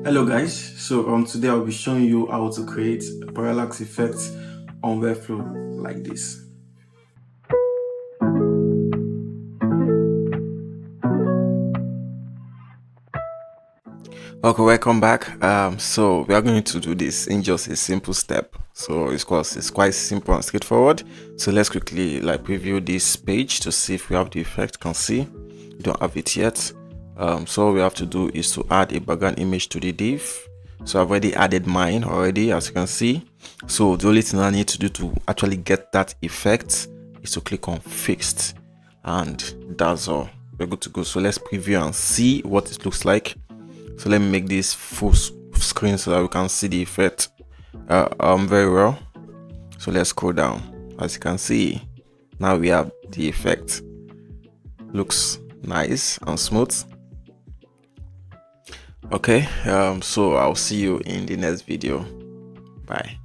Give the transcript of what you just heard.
Hello guys, so today I'll be showing you how to create a parallax effect on Webflow like this. Okay, welcome back. So we are going to do this in just a simple step. So it's quite simple and straightforward. So let's quickly preview this page to see if we have the effect. You can see we don't have it yet. So all we have to do is to add a background image to the div. So I've already added mine already, as you can see. So the only thing I need to do to actually get that effect is to click on fixed, and that's all. We're good to go. So let's preview and see what it looks like. So let me make this full screen so that we can see the effect very well. So let's scroll down. As you can see, now we have the effect. Looks nice and smooth. Okay, so I'll see you in the next video. Bye.